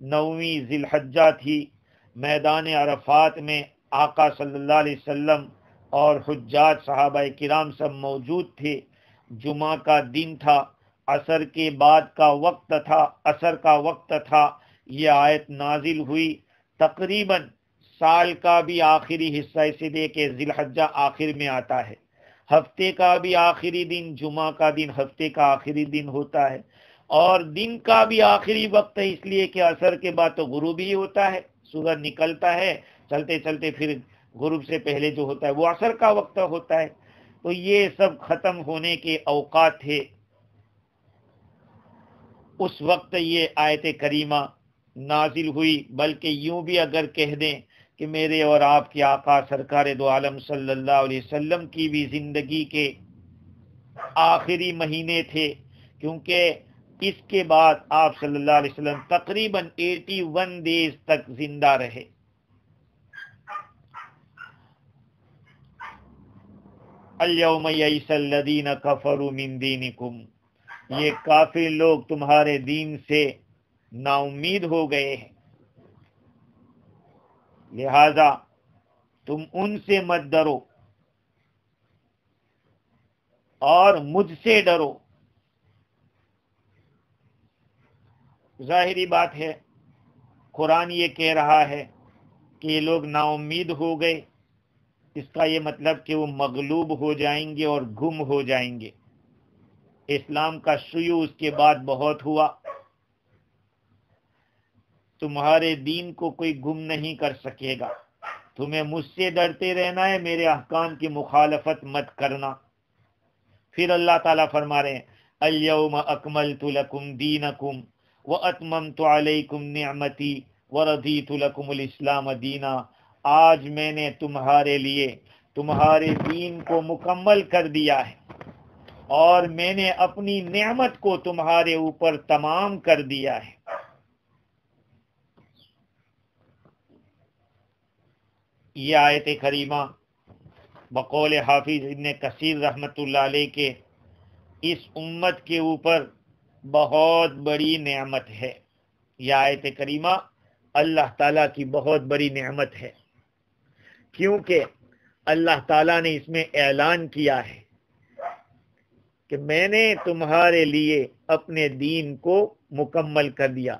9ویں ذی الحجہ تھی. میدان عرفات میں آقا صلی اللہ علیہ وسلم اور حجاج صحابہ کرام سب موجود تھے. جمعہ کا دن تھا، عصر کے بعد کا وقت تھا، عصر کا وقت تھا. یہ آیت نازل ہوئی. تقریباً سال کا بھی آخری حصہ، اسے دے کہ ذی الحجہ آخر میں آتا ہے، ہفتے کا بھی آخری دن، جمعہ کا دن ہفتے کا آخری دن ہوتا ہے، اور دن کا بھی آخری وقت ہے، اس لیے کہ عصر کے بعد تو غروب ہی ہوتا ہے، سورج نکلتا ہے، چلتے چلتے پھر غروب سے پہلے جو ہوتا ہے وہ عصر کا وقت ہوتا ہے. تو یہ سب ختم ہونے کے اوقات تھے. اس وقت یہ آیت کریمہ نازل ہوئی. بلکہ یوں بھی اگر کہہ دیں کہ میرے اور آپ کے آقا سرکار دو عالم صلی اللہ علیہ وسلم کی بھی زندگی کے آخری مہینے تھے، کیونکہ اس کے بعد آپ صلی اللہ علیہ وسلم تقریباً 81 ڈیز تک زندہ رہے. الیوم یئس الذین کفروا من دینکم، یہ کافر لوگ تمہارے دین سے نا امید ہو گئے ہیں، لہذا تم ان سے مت ڈرو اور مجھ سے ڈرو. ظاہری بات ہے، قرآن یہ کہہ رہا ہے کہ یہ لوگ نا امید ہو گئے، اس کا یہ مطلب کہ وہ مغلوب ہو جائیں گے اور گم ہو جائیں گے. اسلام کا شیوع اس کے بعد بہت ہوا. تمہارے دین کو کوئی گم نہیں کر سکے گا، تمہیں مجھ سے ڈرتے رہنا ہے، میرے احکام کی مخالفت مت کرنا. پھر اللہ تعالیٰ فرما رہے ہیں الیوم اکملت لکم دینکم واتممت علیکم نعمتی ورضیت لکم الاسلام دینا، آج میں نے تمہارے لیے تمہارے دین کو مکمل کر دیا ہے اور میں نے اپنی نعمت کو تمہارے اوپر تمام کر دیا ہے. یہ آیت کریمہ بقول حافظ ابن کثیر رحمۃ اللہ علیہ کے اس امت کے اوپر بہت بڑی نعمت ہے. یہ آیت کریمہ اللہ تعالیٰ کی بہت بڑی نعمت ہے، کیونکہ اللہ تعالیٰ نے اس میں اعلان کیا ہے کہ میں نے تمہارے لیے اپنے دین کو مکمل کر دیا،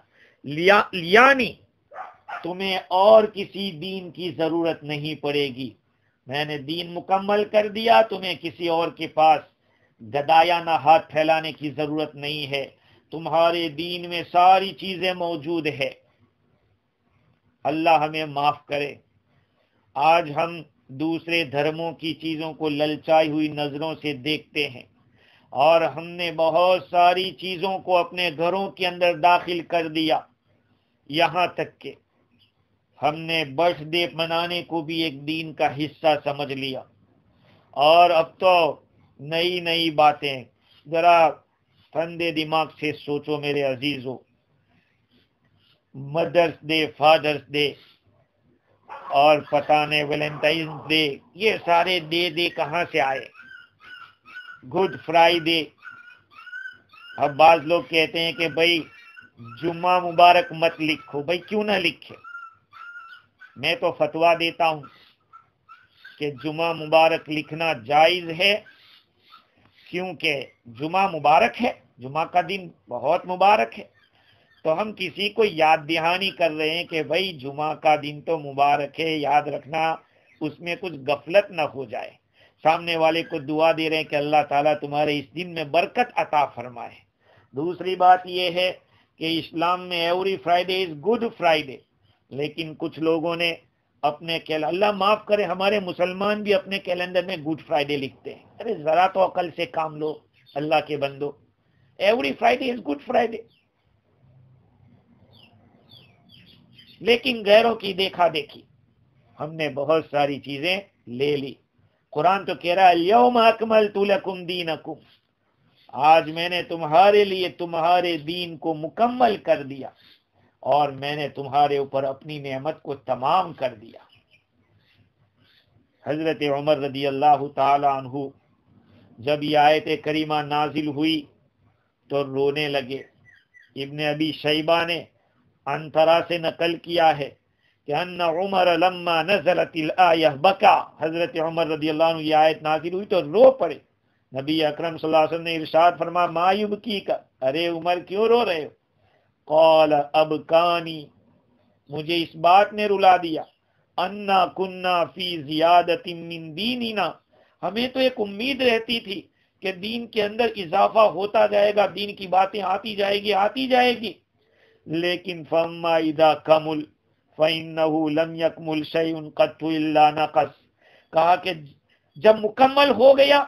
یعنی تمہیں اور کسی دین کی ضرورت نہیں پڑے گی. میں نے دین مکمل کر دیا، تمہیں کسی اور کے پاس گدایانہ ہاتھ پھیلانے کی ضرورت نہیں ہے. تمہارے دین میں ساری چیزیں موجود ہے. اللہ ہمیں معاف کرے۔ آج ہم دوسرے دھرموں کی چیزوں کو للچائی ہوئی نظروں سے دیکھتے ہیں، اور ہم نے بہت ساری چیزوں کو اپنے گھروں کے اندر داخل کر دیا، یہاں تک کہ ہم نے برتھ ڈے منانے کو بھی ایک دین کا حصہ سمجھ لیا۔ اور اب تو نئی نئی باتیں، ذرا ٹھنڈے دماغ سے سوچو میرے عزیزو، مدرس ڈے، فادرس ڈے، اور پتہ نہیں ویلنٹائنس ڈے، یہ سارے ڈے کہاں سے آئے؟ گڈ فرائیڈے، اب بعض لوگ کہتے ہیں کہ بھائی جمعہ مبارک مت لکھو۔ بھائی کیوں نہ لکھے؟ میں تو فتویٰ دیتا ہوں کہ جمعہ مبارک لکھنا جائز ہے، کیونکہ جمعہ مبارک ہے، جمعہ کا دن بہت مبارک ہے۔ تو ہم کسی کو یاد دہانی کر رہے ہیں کہ بھائی جمعہ کا دن تو مبارک ہے، یاد رکھنا، اس میں کچھ غفلت نہ ہو جائے۔ سامنے والے کو دعا دے رہے ہیں کہ اللہ تعالیٰ تمہارے اس دن میں برکت عطا فرمائے۔ دوسری بات یہ ہے کہ اسلام میں every Friday is good Friday, لیکن کچھ لوگوں نے اپنے اللہ معاف کرے، ہمارے مسلمان بھی اپنے کیلنڈر میں گڈ فرائیڈے لکھتے ہیں۔ ارے ذرا تو عقل سے کام لو اللہ کے بندو، every Friday is good Friday. لیکن غیروں کی دیکھا دیکھی ہم نے بہت ساری چیزیں لے لی۔ قرآن تو کہہ رہا ہے الیوم اکملت لکم دینکم، آج میں نے تمہارے لیے تمہارے دین کو مکمل کر دیا، اور میں نے تمہارے اوپر اپنی نعمت کو تمام کر دیا۔ حضرت عمر رضی اللہ تعالی عنہ جب یہ آیت کریمہ نازل ہوئی تو رونے لگے۔ ابن ابی شیبہ نے انترا سے نقل کیا ہے کہ ان عمر لما نزلت الآیہ بکا، حضرت عمر رضی اللہ عنہ یہ آیت نازل ہوئی تو رو پڑے۔ نبی اکرم صلی اللہ علیہ وسلم نے ارشاد فرمایا ما یبکیک، ارے عمر کیوں رو رہے ہو؟ قال ابکانی، مجھے اس بات نے رلا دیا، انا کننا فی زیادت من دیننا، ہمیں تو ایک امید رہتی تھی کہ دین کے اندر اضافہ ہوتا جائے گا، دین کی باتیں آتی جائے گی، لیکن فما اذا کمل فإنه لم يكمل شيء قط الا نقص، کہا کہ جب مکمل ہو گیا،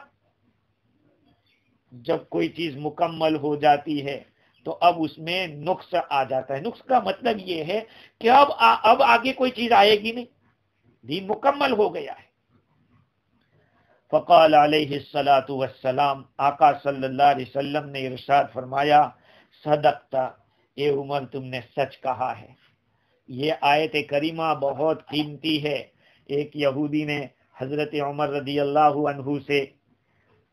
جب کوئی چیز مکمل ہو جاتی ہے تو اب اس میں نقص آ جاتا ہے۔ نقص کا مطلب یہ ہے کہ اب آگے کوئی چیز آئے گی نہیں، دین مکمل ہو گیا ہے۔ فقال علیہ الصلاۃ والسلام، آقا صلی اللہ علیہ وسلم نے ارشاد فرمایا صدقتا، اے عمر تم نے سچ کہا ہے۔ یہ آیت کریمہ بہت قیمتی ہے۔ ایک یہودی نے حضرت عمر رضی اللہ عنہ سے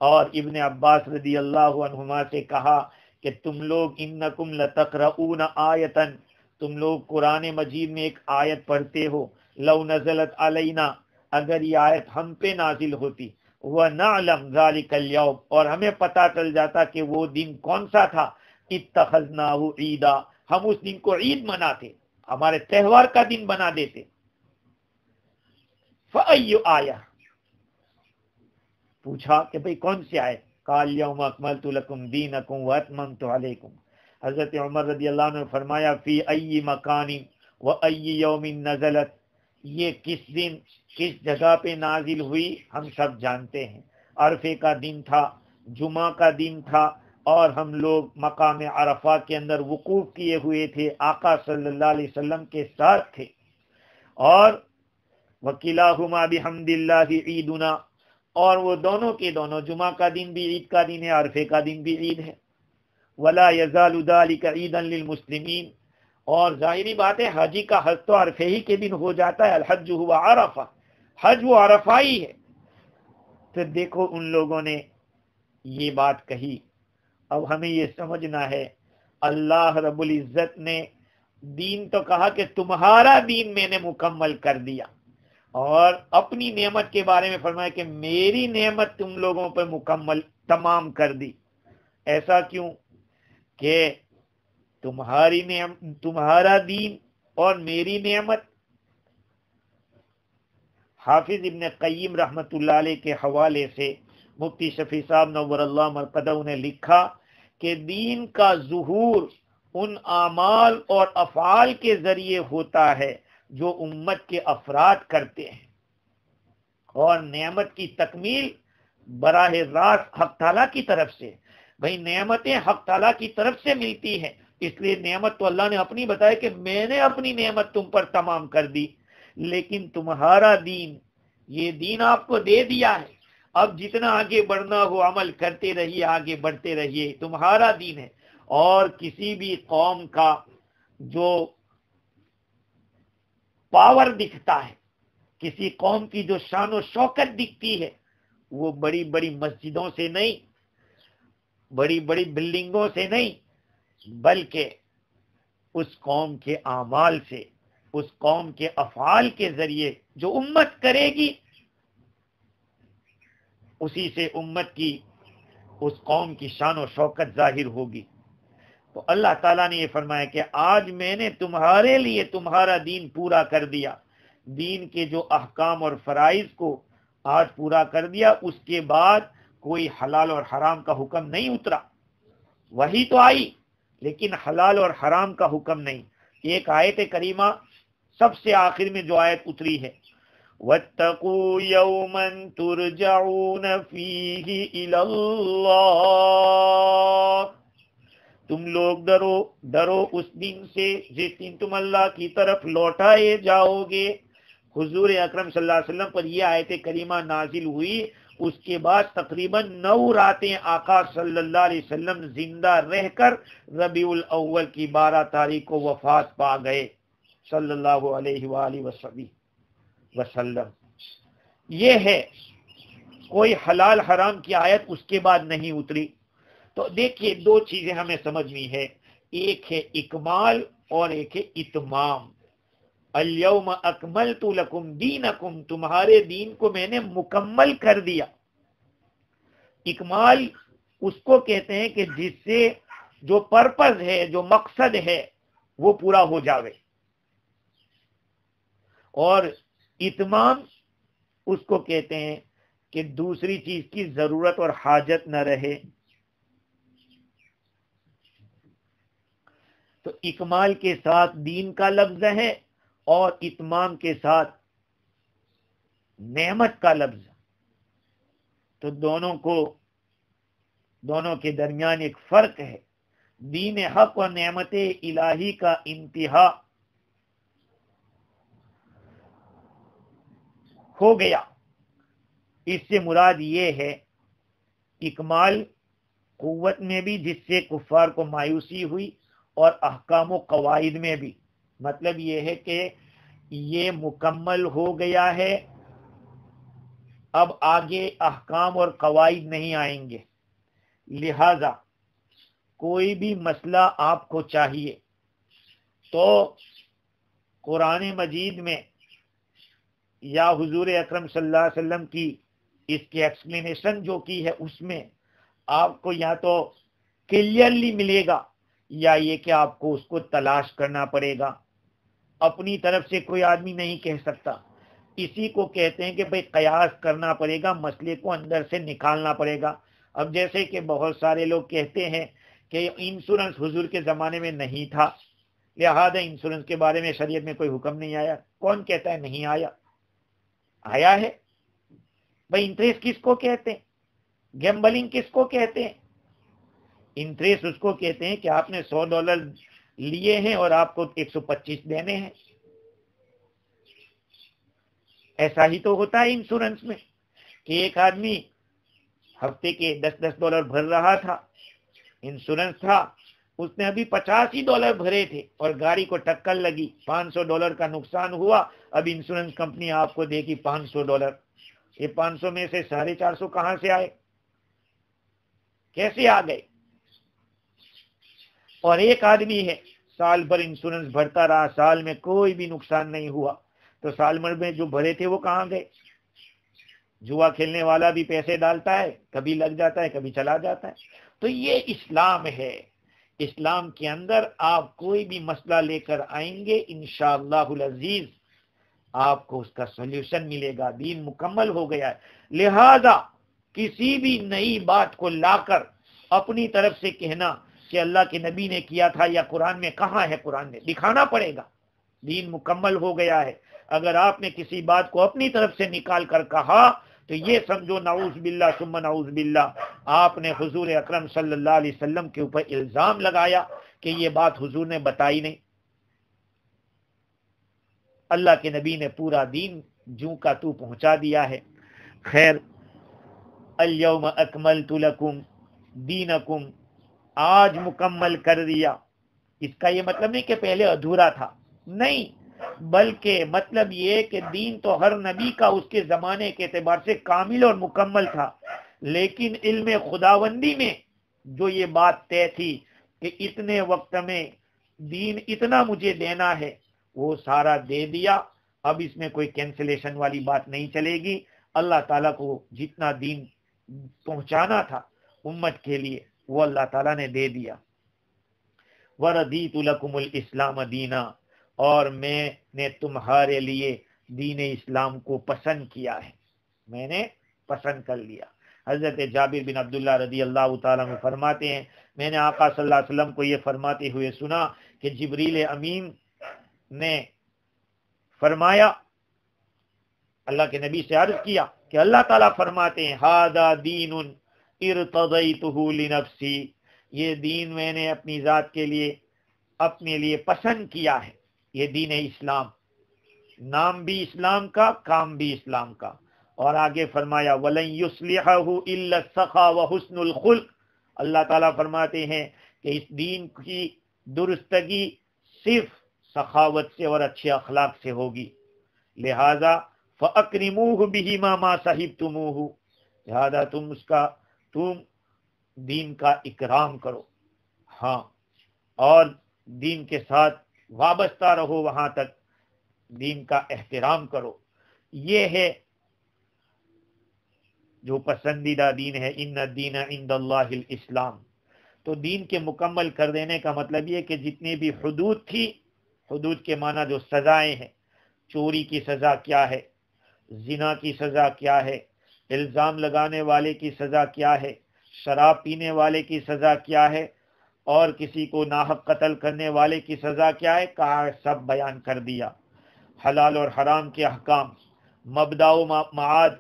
اور ابن عباس رضی اللہ عنہما سے کہا کہ تم لوگ انکم لتقرؤون آیتن، تم لوگ قرآن مجید میں ایک آیت پڑھتے ہو، لو نزلت علینا، اگر یہ آیت ہم پہ نازل ہوتی، وَنَعْلَمْ ذَلِكَ الْيَوْمِ، اور ہمیں پتہ چل جاتا کہ وہ دن کون سا تھا، اتخذناہ عیدا، ہم اس دن کو عید مناتے، ہمارے تہوار کا دن بنا دیتے۔ فَأَيُّ آیہ، پوچھا کہ بھئی کون سی آیت؟ قال یوم اکملت لکم دینکم واتممت علیکم، حضرت عمر رضی اللہ عنہ نے فرمایا فی ای مکان و ای یوم نزلت، یہ کس دن کس جگہ پہ نازل ہوئی ہم سب جانتے ہیں، عرفے کا دن تھا، جمعہ کا دن تھا، اور ہم لوگ مقام عرفہ کے اندر وقوف کیے ہوئے تھے، آقا صلی اللہ علیہ وسلم کے ساتھ تھے، اور وکلاہما بحمد اللہ عیدنا، اور وہ دونوں کے دونوں، جمعہ کا دن بھی عید کا دن ہے، عرفے کا دن بھی عید ہے، ولا یزال ذلک عیدا للمسلمین، اور ظاہری بات ہے حجی کا حج تو عرفے ہی کے دن ہو جاتا ہے، الحج ہوا عرفہ، حج وہ عرفہ ہی ہے۔ تو دیکھو ان لوگوں نے یہ بات کہی۔ اب ہمیں یہ سمجھنا ہے اللہ رب العزت نے دین تو کہا کہ تمہارا دین میں نے مکمل کر دیا، اور اپنی نعمت کے بارے میں فرمایا کہ میری نعمت تم لوگوں پہ مکمل تمام کر دی۔ ایسا کیوں کہ تمہارا دین اور میری نعمت۔ حافظ ابن قیم رحمت اللہ علیہ کے حوالے سے مفتی شفیع صاحب نور اللہ مرقدہ نے لکھا کہ دین کا ظہور ان اعمال اور افعال کے ذریعے ہوتا ہے جو امت کے افراد کرتے ہیں، اور نعمت کی تکمیل براہ راست حق تعالیٰ کی طرف سے. بھئی نعمتیں حق تعالیٰ کی طرف سے ملتی ہیں، اس لیے نعمت تو اللہ نے اپنی بتایا کہ میں نے اپنی نعمت تم پر تمام کر دی، لیکن تمہارا دین، یہ دین آپ کو دے دیا ہے، اب جتنا آگے بڑھنا ہو عمل کرتے رہیے، آگے بڑھتے رہیے، تمہارا دین ہے. اور کسی بھی قوم کا جو پاور دکھتا ہے، کسی قوم کی جو شان و شوکت دکھتی ہے، وہ بڑی بڑی مسجدوں سے نہیں، بڑی بڑی بلڈنگوں سے نہیں، بلکہ اس قوم کے اعمال سے، اس قوم کے افعال کے ذریعے جو امت کرے گی، اسی سے امت کی، اس قوم کی شان و شوکت ظاہر ہوگی. تو اللہ تعالیٰ نے یہ فرمایا کہ آج میں نے تمہارے لیے تمہارا دین پورا کر دیا، دین کے جو احکام اور فرائض کو آج پورا کر دیا. اس کے بعد کوئی حلال اور حرام کا حکم نہیں اترا. وہی تو آئی لیکن حلال اور حرام کا حکم نہیں. ایک آیت کریمہ سب سے آخر میں جو آیت اتری ہے، وَاتَّقُوا يَوْمًا تُرْجَعُونَ فِيهِ إِلَى اللَّهِ، تم لوگ ڈرو اس دن سے جس دن تم اللہ کی طرف لوٹائے جاؤ گے. حضور اکرم صلی اللہ علیہ وسلم پر یہ آیت کریمہ نازل ہوئی، اس کے بعد تقریباً 9 راتیں آقا صلی اللہ علیہ وسلم زندہ رہ کر ربیع الاول کی 12 تاریخ کو وفات پا گئے صلی اللہ علیہ وآلہ وسلم. یہ ہے، کوئی حلال حرام کی آیت اس کے بعد نہیں اتری. تو دیکھیے 2 چیزیں ہمیں سمجھنی ہے، ایک ہے اکمال اور ایک ہے اتمام. الیوم اکملت لکم دینکم، تمہارے دین کو میں نے مکمل کر دیا. اکمال اس کو کہتے ہیں کہ جس سے جو پرپز ہے، جو مقصد ہے، وہ پورا ہو جاوے. اور اتمام اس کو کہتے ہیں کہ دوسری چیز کی ضرورت اور حاجت نہ رہے. تو اکمال کے ساتھ دین کا لفظ ہے اور اتمام کے ساتھ نعمت کا لفظ. تو دونوں کے درمیان ایک فرق ہے. دین حق اور نعمت الہی کا انتہا ہو گیا. اس سے مراد یہ ہے اکمال قوت میں بھی، جس سے کفار کو مایوسی ہوئی، اور احکام و قواعد میں بھی. مطلب یہ ہے کہ یہ مکمل ہو گیا ہے، اب آگے احکام اور قواعد نہیں آئیں گے. لہذا کوئی بھی مسئلہ آپ کو چاہیے تو قرآن مجید میں یا حضور اکرم صلی اللہ علیہ وسلم کی اس کی ایکسپلینیشن جو کی ہے، اس میں آپ کو یا تو کلیئرلی ملے گا، یا یہ کہ آپ کو اس کو تلاش کرنا پڑے گا. اپنی طرف سے کوئی آدمی نہیں کہہ سکتا. اسی کو کہتے ہیں کہ بھئی قیاس کرنا پڑے گا، مسئلے کو اندر سے نکالنا پڑے گا. اب جیسے کہ بہت سارے لوگ کہتے ہیں کہ انشورنس حضور کے زمانے میں نہیں تھا، لہذا انشورنس کے بارے میں شریعت میں کوئی حکم نہیں آیا. کون کہتا ہے نہیں آیا؟ آیا ہے. بھئی انٹریسٹ کس کو کہتے ہیں؟ گیمبلنگ کس کو کہتے ہیں؟ انٹریسٹ اس کو کہتے ہیں کہ آپ نے $100 لیے ہیں اور آپ کو 125 دینے ہیں. ایسا ہی تو ہوتا ہے انشورنس میں کہ ایک آدمی ہفتے کے $10 بھر رہا تھا، انشورنس تھا، اس نے ابھی $85 بھرے تھے اور گاڑی کو ٹکر لگی، $500 کا نقصان ہوا. اب انشورنس کمپنی آپ کو دے گی $500. یہ 500 میں سے 450 کہاں سے آئے؟ کیسے آ گئے؟ اور ایک آدمی ہے سال بھر انشورنس بھرتا رہا، سال میں کوئی بھی نقصان نہیں ہوا، تو سال بھر میں جو بھرے تھے وہ کہاں گئے؟ جوا کھیلنے والا بھی پیسے ڈالتا ہے، کبھی لگ جاتا ہے کبھی چلا جاتا ہے. تو یہ اسلام ہے. اسلام کے اندر آپ کوئی بھی مسئلہ لے کر آئیں گے، انشاءاللہ العزیز آپ کو اس کا سولوشن ملے گا. دین مکمل ہو گیا ہے. لہذا کسی بھی نئی بات کو لا کر اپنی طرف سے کہنا کہ اللہ کے نبی نے کیا تھا یا قرآن میں، کہاں ہے؟ قرآن میں دکھانا پڑے گا. دین مکمل ہو گیا ہے۔ اگر آپ نے کسی بات کو اپنی طرف سے نکال کر کہا تو یہ سمجھو نعوذ باللہ ثم نعوذ باللہ آپ نے حضور اکرم صلی اللہ علیہ وسلم کے اوپر الزام لگایا کہ یہ بات حضور نے بتائی نہیں۔ اللہ کے نبی نے پورا دین جوں کا تو پہنچا دیا ہے۔ خیر، الیوم اکملت لکم دینکم، آج مکمل کر دیا۔ اس کا یہ مطلب نہیں کہ پہلے ادھورا تھا، نہیں، بلکہ مطلب یہ کہ دین تو ہر نبی کا اس کے زمانے کے اعتبار سے کامل اور مکمل تھا، لیکن علم خداوندی میں جو یہ بات طے تھی کہ اتنے وقت میں دین اتنا مجھے دینا ہے، وہ سارا دے دیا۔ اب اس میں کوئی کینسلیشن والی بات نہیں چلے گی۔ اللہ تعالیٰ کو جتنا دین پہنچانا تھا امت کے لیے وہ اللہ تعالیٰ نے دے دیا۔ وَرَضِيتُ لَكُمُ الْإِسْلَامَ دِينًا، اور میں نے تمہارے لیے دین اسلام کو پسند کیا ہے، میں نے پسند کر لیا۔ حضرت جابر بن عبداللہ رضی اللہ تعالیٰ عنہ فرماتے ہیں، میں نے آقا صلی اللہ علیہ وسلم کو یہ فرماتے ہوئے سنا کہ جبریل امین نے فرمایا، اللہ کے نبی سے عرض کیا کہ اللہ تعالیٰ فرماتے ہیں ھذا دین ارتضیتہ لنفسی، یہ دین میں نے اپنی ذات کے لیے اپنے لیے پسند کیا ہے، یہ دین اسلام، نام بھی اسلام کا، کام بھی اسلام کا۔ اور آگے فرمایا وَلَن يُصْلِحَهُ إِلَّا السَّخَاءُ وَحُسْنُ الْخُلْقِ، اللہ تعالیٰ فرماتے ہیں کہ اس دین کی درستگی صرف سخاوت سے اور اچھے اخلاق سے ہوگی، لہذا فَأَكْرِمُوهُ بِهِ مَا صَحِبْتُمُوهُ، لہذا تم دین کا اکرام کرو، ہاں، اور دین کے ساتھ وابستہ رہو، وہاں تک دین کا احترام کرو۔ یہ ہے جو پسندیدہ دین ہے، ان الدین عند اللہ الاسلام۔ تو دین کے مکمل کر دینے کا مطلب یہ کہ جتنی بھی حدود تھی، حدود کے معنی جو سزائیں ہیں، چوری کی سزا کیا ہے، زنا کی سزا کیا ہے، الزام لگانے والے کی سزا کیا ہے، شراب پینے والے کی سزا کیا ہے، اور کسی کو ناحق قتل کرنے والے کی سزا کیا ہے، کہا سب بیان کر دیا۔ حلال اور حرام کے احکام، مبدا و معاد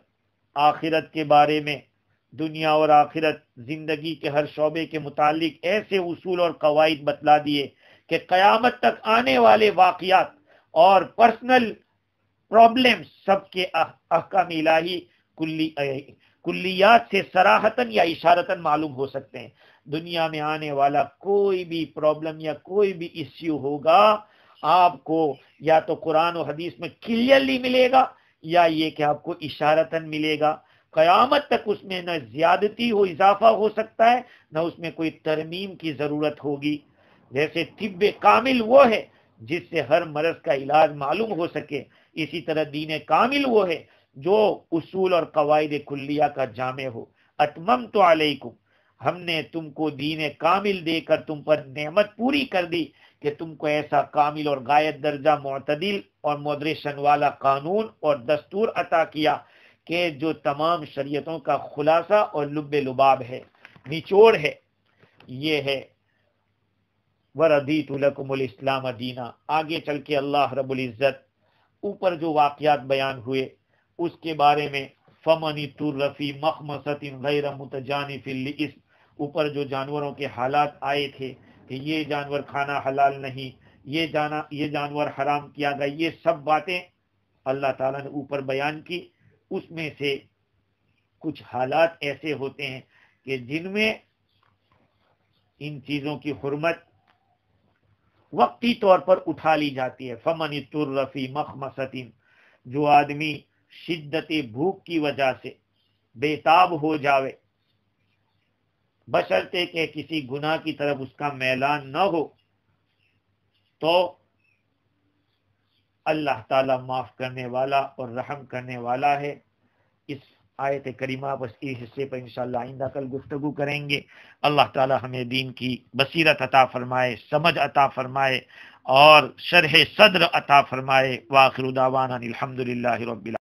آخرت کے بارے میں، دنیا اور آخرت زندگی کے ہر شعبے کے متعلق ایسے اصول اور قواعد بتلا دیے کہ قیامت تک آنے والے واقعات اور پرسنل پرابلم سب کے احکام الہی کلیات سے صراحتاً یا اشارتاً معلوم ہو سکتے ہیں۔ دنیا میں آنے والا کوئی بھی پرابلم یا کوئی بھی ایشو ہوگا، آپ کو یا تو قرآن و حدیث میں کلیئرلی ملے گا یا یہ کہ آپ کو اشارتاً ملے گا۔ قیامت تک اس میں نہ زیادتی ہو، اضافہ ہو سکتا ہے، نہ اس میں کوئی ترمیم کی ضرورت ہوگی۔ جیسے طب کامل وہ ہے جس سے ہر مرض کا علاج معلوم ہو سکے، اسی طرح دین کامل وہ ہے جو اصول اور قواعد کلیہ کا جامع ہو۔ اتممت علیکم، ہم نے تم کو دین کامل دے کر تم پر نعمت پوری کر دی کہ تم کو ایسا کامل اور غایت درجہ معتدل اور مودریشن والا قانون اور دستور عطا کیا کہ جو تمام شریعتوں کا خلاصہ اور لب لباب ہے، نچوڑ ہے۔ یہ ہے وَرَضِيتُ لَكُمُ الْإِسْلَامَ دِينًا۔ آگے چل کے اللہ رب العزت اوپر جو واقعات بیان ہوئے اس کے بارے میں فَمَنِ اضْطُرَّ فِي مَخْمَصَةٍ غَيْرَ مُتَجَانِفٍ لِإِثْمٍ، اوپر جو جانوروں کے حالات آئے تھے کہ یہ جانور کھانا حلال نہیں، یہ جانور حرام کیا گیا، یہ سب باتیں اللہ تعالیٰ نے اوپر بیان کی۔ اس میں سے کچھ حالات ایسے ہوتے ہیں کہ جن میں ان چیزوں کی حرمت وقتی طور پر اٹھا لی جاتی ہے۔ فَمَنِ اضْطُرَّ فِي مَخْمَصَةٍ، جو آدمی شدت بھوک کی وجہ سے بے تاب ہو جاوے، بشرطے کہ کسی گناہ کی طرف اس کا میلان نہ ہو، تو اللہ تعالیٰ معاف کرنے والا اور رحم کرنے والا ہے۔ اس آیت کریمہ بس اس حصے پر انشاءاللہ آئندہ کل گفتگو کریں گے۔ اللہ تعالیٰ ہمیں دین کی بصیرت عطا فرمائے، سمجھ عطا فرمائے اور شرح صدر عطا فرمائے۔ وآخر دعوانا الحمدللہ رب العالمین۔